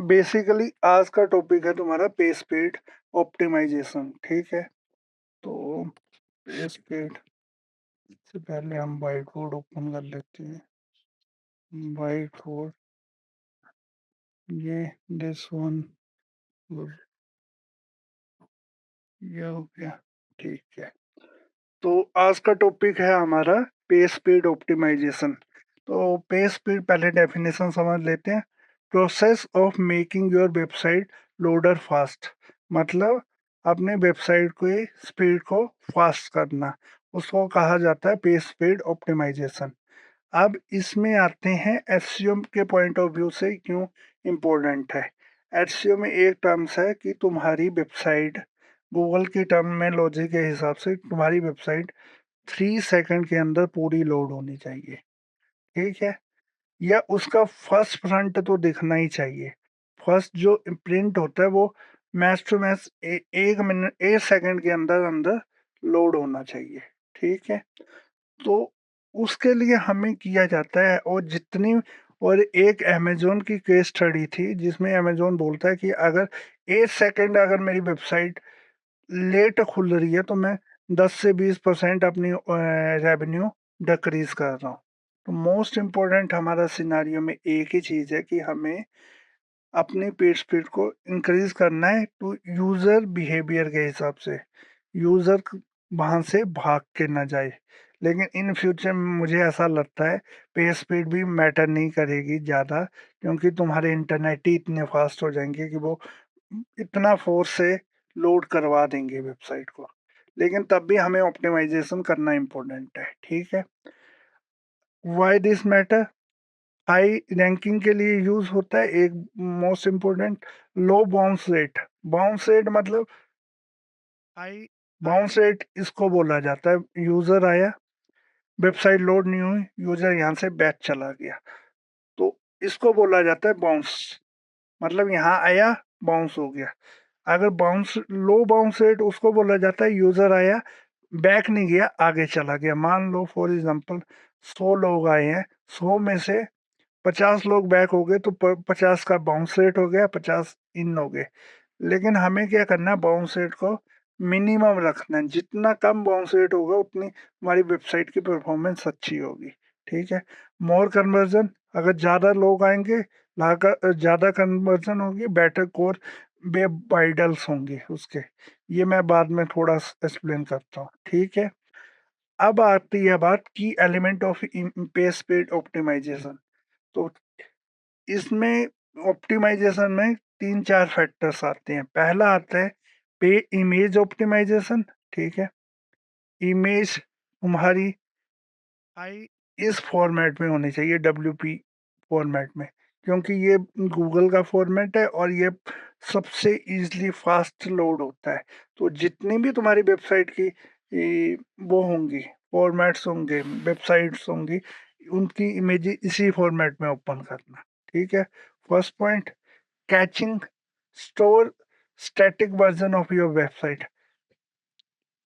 Basically आज का topic है तुम्हारा पे स्पीड ऑप्टिमाइजेशन। ठीक है, तो पे स्पीड से पहले हम वाइट बोर्ड ओपन कर लेते हैं। वाइट बोर्ड, ये दिस वन, ये हो गया। ठीक है, तो आज का टॉपिक है हमारा पे स्पीड ऑप्टिमाइजेशन। तो पे स्पीड पहले डेफिनेशन समझ लेते हैं। Process of making your website loader fast, मतलब अपने वेबसाइट की स्पीड को फास्ट करना, उसको कहा जाता है पे स्पीड ऑप्टिमाइजेशन। अब इसमें आते हैं एसईओ के पॉइंट ऑफ व्यू से क्यों इम्पोर्टेंट है। एसईओ में एक टर्म्स है कि तुम्हारी वेबसाइट गूगल की टर्मिनोलॉजी के हिसाब से तुम्हारी वेबसाइट 3 सेकंड के अंदर पूरी लोड होनी चाहिए। ठीक है, या उसका फर्स्ट फ्रंट तो दिखना ही चाहिए। फर्स्ट जो प्रिंट होता है वो match to match 1 minute 1 second के अंदर अंदर लोड होना चाहिए। ठीक है, तो उसके लिए हमें किया जाता है और एक अमेजोन की केस स्टडी थी जिसमें अमेजोन बोलता है कि अगर 1 सेकंड अगर मेरी वेबसाइट लेट खुल रही है तो मैं 10 से 20% अपनी रेवेन्यू डिक्रीज कर रहा हूँ। तो मोस्ट इम्पोर्टेंट हमारा सिनारियो में एक ही चीज़ है कि हमें अपनी पेज स्पीड को इंक्रीज करना है टू यूज़र बिहेवियर के हिसाब से, यूज़र वहाँ से भाग के ना जाए। लेकिन इन फ्यूचर में मुझे ऐसा लगता है पेज स्पीड भी मैटर नहीं करेगी ज़्यादा, क्योंकि तुम्हारे इंटरनेट ही इतने फास्ट हो जाएंगे कि वो इतना फोर्स से लोड करवा देंगे वेबसाइट को। लेकिन तब भी हमें ऑप्टिमाइजेशन करना इम्पोर्टेंट है। ठीक है, why this matter, high ranking के लिए यूज होता है एक मोस्ट इम्पोर्टेंट, लो बाउंस रेट। बाउंस रेट मतलब हाई बाउंस रेट इसको बोला जाता है, यूजर आया, वेबसाइट लोड नहीं हुई, यूजर यहाँ से बैक चला गया, तो इसको बोला जाता है बाउंस। मतलब यहाँ आया, बाउंस हो गया। अगर बाउंस लो बाउंस रेट उसको बोला जाता है यूजर आया, बैक नहीं गया, आगे चला गया। मान लो फॉर एग्जांपल 100 लोग आए हैं, 100 में से 50 लोग बैक हो गए, तो 50 का बाउंस रेट हो गया, 50 इन हो गए। लेकिन हमें क्या करना है, बाउंस रेट को मिनिमम रखना है। जितना कम बाउंस रेट होगा उतनी हमारी वेबसाइट की परफॉर्मेंस अच्छी होगी। ठीक है, मोर कन्वर्जन, अगर ज़्यादा लोग आएंगे, ज़्यादा कन्वर्जन होगी, बेटर कोर वेब वाइडल्स होंगे उसके। ये मैं बाद में थोड़ा एक्सप्लेन करता हूँ। ठीक है, अब आती है बात की एलिमेंट ऑफ पे स्पीड ऑप्टिमाइजेशन। तो इसमें ऑप्टिमाइजेशन में 3-4 फैक्टर्स आते हैं। पहला आता है पे इमेज ऑप्टिमाइजेशन। ठीक है, इमेज तुम्हारी आई इस फॉर्मेट में होनी चाहिए, डब्ल्यूपी फॉर्मेट में, क्योंकि ये गूगल का फॉर्मेट है और ये सबसे इजीली फास्ट लोड होता है। तो जितनी भी तुम्हारी वेबसाइट की वो होंगी, फॉर्मेट्स होंगे, वेबसाइट्स होंगी, उनकी इमेज इसी फॉर्मेट में ओपन करना। ठीक है, first point, catching store static version of your website.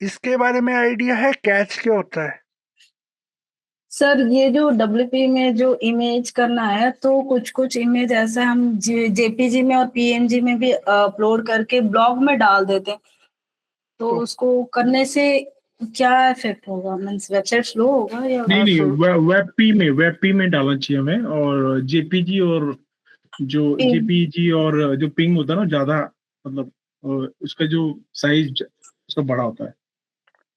इसके बारे में आइडिया है कैच क्या होता है? सर ये जो डब्ल्यूपी में जो इमेज करना है, तो कुछ कुछ इमेज ऐसा हम जेपीजी में और पीएनजी में भी अपलोड करके ब्लॉग में डाल देते हैं, तो तो उसको करने से क्या इफेक्ट होगा? मीन्स वेबसाइट स्लो होगा या नहीं नहीं, सो वेब पी में डालना चाहिए हमें। और जेपीजी और जो पी- जेपीजी और जो पिंग होता है ना ज्यादा, मतलब उसका जो साइज उसका बड़ा होता है।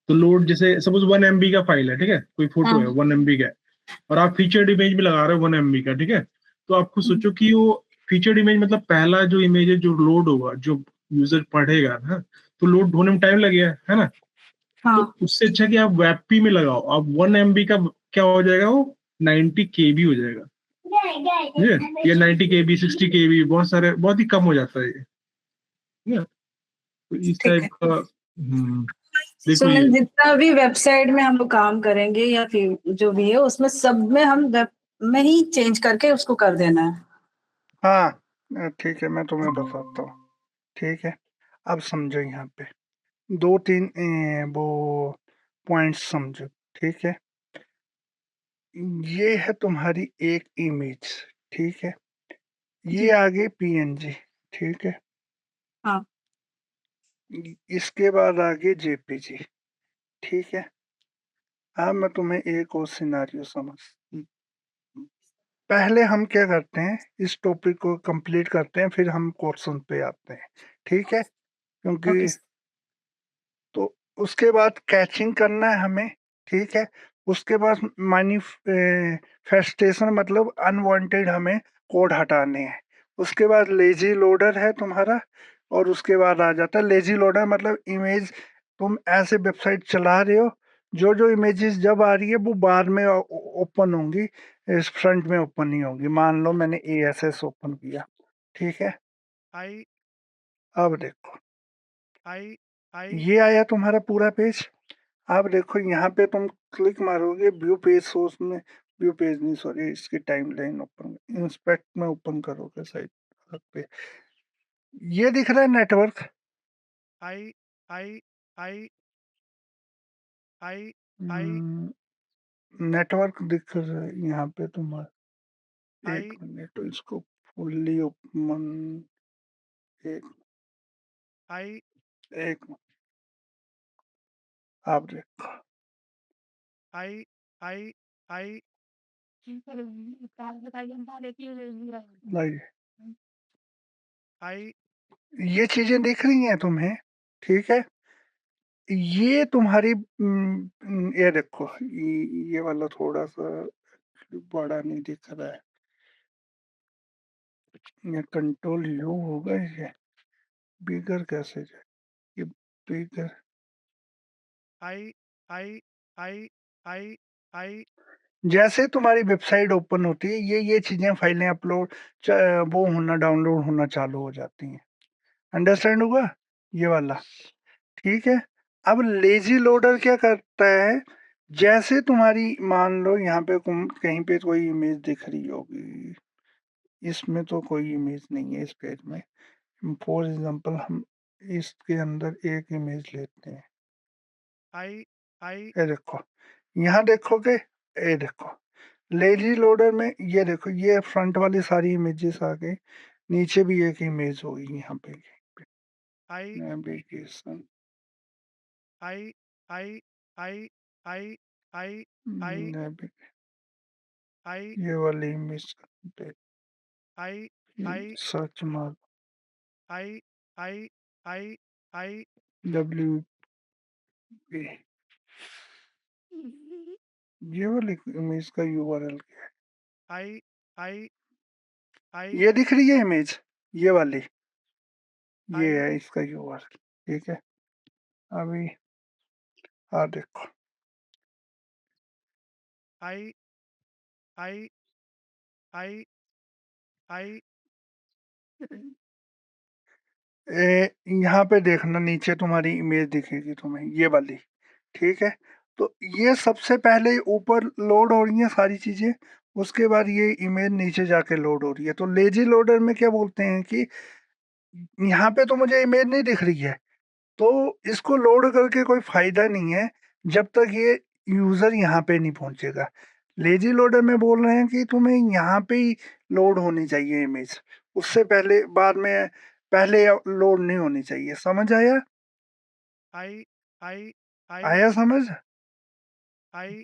तो लोड, जैसे सपोज 1 MB का फाइल है, ठीक है, कोई फोटो है हाँ 1 MB का है, और आप फीचर्ड इमेज में लगा रहे हो 1 MB का, ठीक है। तो आपको सोचो कि वो फीचर्ड इमेज मतलब पहला जो इमेज है जो लोड होगा, जो यूजर पढ़ेगा ना, तो लोड होने में टाइम लगेगा, है ना। तो हाँ उससे अच्छा कि आप वेबपी में लगाओ, आप 1 MB का क्या हो जाएगा, वो 90 KB हो जाएगा, ठीक है। ये 90 KB 60 KB बहुत सारे, बहुत ही कम हो जाता है ये, ठीक है। तो इस ठीक टाइप है। का सो देखो ये। मीन्स जितना भी वेबसाइट में हम लोग काम करेंगे या फिर जो भी है, उसमें सब में हम वेब में ही चेंज करके उसको कर देना है। हाँ, ठीक है, मैं तुम्हें बताता हूँ। ठीक है, अब समझो यहाँ पे 2-3 वो पॉइंट्स समझो। ठीक है, ये है तुम्हारी एक इमेज। ठीक है, ये आगे पीएनजी, ठीक है। हाँ। इसके बाद आगे जेपीजी, ठीक है। अब मैं तुम्हें एक और सिनारियो समझ, पहले हम क्या करते हैं, इस टॉपिक को कंप्लीट करते हैं, फिर हम क्वेश्चन पे आते हैं, ठीक है। क्योंकि ओके। तो उसके बाद कैचिंग करना है हमें, ठीक है। उसके बाद मैनिफेस्टेशन मतलब अनवांटेड हमें कोड हटाने हैं। उसके बाद लेजी लोडर है तुम्हारा, और उसके बाद आ जाता है लेजी लोडर मतलब इमेज, तुम ऐसे वेबसाइट चला रहे हो, जो जो इमेजेस जब आ रही है वो बाद में ओपन होंगी, इस फ्रंट में ओपन नहीं होंगी। मान लो मैंने ASS ओपन किया, ठीक है। आई अब देखो, आई ये आया तुम्हारा पूरा पेज। अब देखो यहाँ पे तुम क्लिक मारोगे व्यू पेज सोर्स में, व्यू पेज नहीं सॉरी, इसकी टाइमलाइन ओपन, इंस्पेक्ट में ओपन करोगे साइट पे, ये दिख रहा है network, I I I I network दिख रहा है यहाँ पे तुम्हारा। एक मिनट, तो इसको फुल्ली ओपन, एक एक आप देखो, आई आई आई आई ये चीजें दिख रही हैं तुम्हें, ठीक है। ये तुम्हारी ये देखो, ये वाला थोड़ा सा बड़ा नहीं दिख रहा है, ये कंट्रोल यू होगा, ये बिगर कैसे जाए, ये बिगर, आई आई आई आई आई जैसे तुम्हारी वेबसाइट ओपन होती है, ये चीजें फाइलें अपलोड वो होना, डाउनलोड होना चालू हो जाती हैं। अंडरस्टैंड हुआ ये वाला, ठीक है। अब लेजी लोडर क्या करता है, जैसे तुम्हारी मान लो यहाँ पे कहीं पे कोई इमेज दिख रही होगी, इसमें तो कोई इमेज नहीं है इस पेज में। फॉर एग्जांपल हम इसके अंदर एक इमेज लेते हैं, आई आई ये देखो, यहाँ देखोगे, ये देखो लेजी लोडर में, ये देखो ये फ्रंट वाली सारी इमेजेस आ गई, नीचे भी एक इमेज होगी यहाँ पे, आई नेविगेशन, आई आई आई आई आई आई आई ये वाली इमेज पे आई आई सर्च मार, आई आई आई आई WP, ये वाली इमेज का URL क्या है, आई आई आई ये दिख रही है इमेज, ये वाली, ये है इसका URL, ठीक है। अभी देखो, आई आई आई आई यहाँ पे देखना, नीचे तुम्हारी इमेज दिखेगी तुम्हें ये वाली, ठीक है। तो ये सबसे पहले ऊपर लोड हो रही है सारी चीजें, उसके बाद ये इमेज नीचे जाके लोड हो रही है। तो लेजी लोडर में क्या बोलते हैं कि यहाँ पे तो मुझे इमेज नहीं दिख रही है, तो इसको लोड करके कोई फायदा नहीं है जब तक ये यूजर यहाँ पे नहीं पहुंचेगा। लेजी लोडर में बोल रहे हैं कि तुम्हें यहाँ पे ही लोड होनी चाहिए इमेज, उससे पहले बाद में पहले लोड नहीं होनी चाहिए। समझ आया, आई आई आई आया समझ।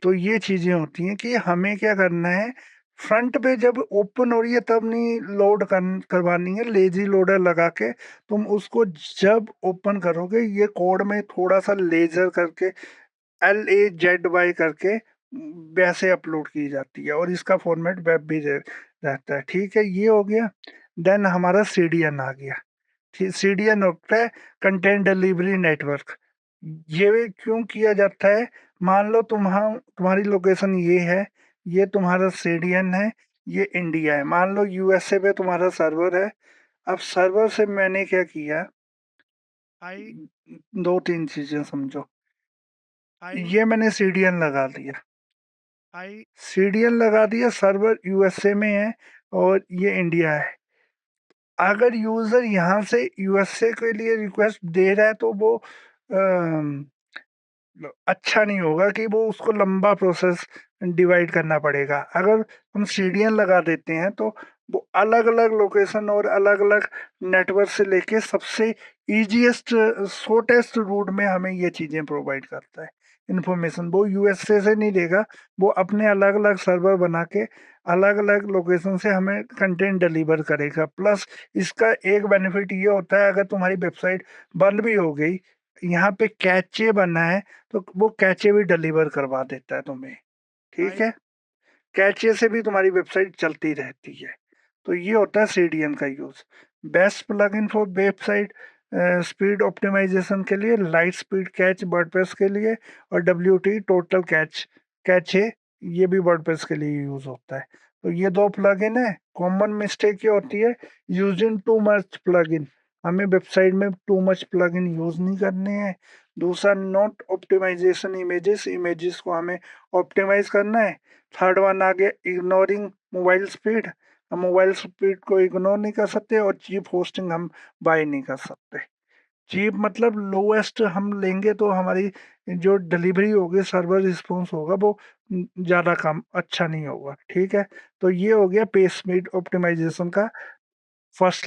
तो ये चीजें होती हैं कि हमें क्या करना है, फ्रंट पे जब ओपन हो रही है तब नहीं लोड करवानी है, लेजी लोडर लगा के तुम उसको जब ओपन करोगे, ये कोड में थोड़ा सा लेजर करके LAZY करके वैसे अपलोड की जाती है, और इसका फॉर्मेट वेब भी रहता है, ठीक है। ये हो गया। देन हमारा CDN आ गया, CDN होता है कंटेंट डिलीवरी नेटवर्क। ये क्यों किया जाता है, मान लो तुम्हारी लोकेशन ये है, ये तुम्हारा CDN है, ये इंडिया है, मान लो USA पे तुम्हारा सर्वर है। अब सर्वर से मैंने क्या किया, आई दो तीन चीजें समझो, ये मैंने CDN लगा दिया, CDN लगा दिया, सर्वर USA में है और ये इंडिया है। अगर यूजर यहाँ से USA के लिए रिक्वेस्ट दे रहा है तो वो अच्छा नहीं होगा कि वो उसको लंबा प्रोसेस डिवाइड करना पड़ेगा। अगर हम CDN लगा देते हैं तो वो अलग-अलग लोकेशन और अलग-अलग नेटवर्क से लेके सबसे ईज़ीएस्ट शॉर्टेस्ट रूट में हमें ये चीज़ें प्रोवाइड करता है इन्फॉर्मेशन। वो यूएसए से नहीं लेगा, वो अपने अलग-अलग सर्वर बना के अलग-अलग लोकेशन से हमें कंटेंट डिलीवर करेगा। प्लस इसका एक बेनिफिट ये होता है, अगर तुम्हारी वेबसाइट बंद भी हो गई, यहाँ पे कैचे बना है तो वो कैचे भी डिलीवर करवा देता है तुम्हें, ठीक है? कैचे से भी तुम्हारी वेबसाइट चलती रहती है। तो ये होता है सीडीएन का use. Best plugin for website speed optimization के लिए लाइट स्पीड कैच वर्डप्रेस के लिए, और डब्ल्यूटी टोटल कैचे ये भी वर्डप्रेस के लिए यूज़ होता है। तो ये 2 प्लगइन है। कॉमन मिस्टेक ये होती है यूजिंग टू मच प्लगइन। हमें वेबसाइट में टू मच प्लगइन यूज़ नहीं करने हैं। दूसरा, नॉट ऑप्टिमाइजेशन इमेजेस को हमें ऑप्टिमाइज़ करना है। थर्ड वन आ गया इग्नोरिंग मोबाइल स्पीड। हम मोबाइल स्पीड को इग्नोर नहीं कर सकते, और चीप होस्टिंग हम बाय नहीं कर सकते। चीप मतलब लोएस्ट हम लेंगे तो हमारी जो डिलीवरी होगी, सर्वर रिस्पॉन्स होगा, वो ज़्यादा कम अच्छा नहीं होगा, ठीक है? तो ये हो गया पेज स्पीड ऑप्टिमाइजेशन का फर्स्ट लेक्चर।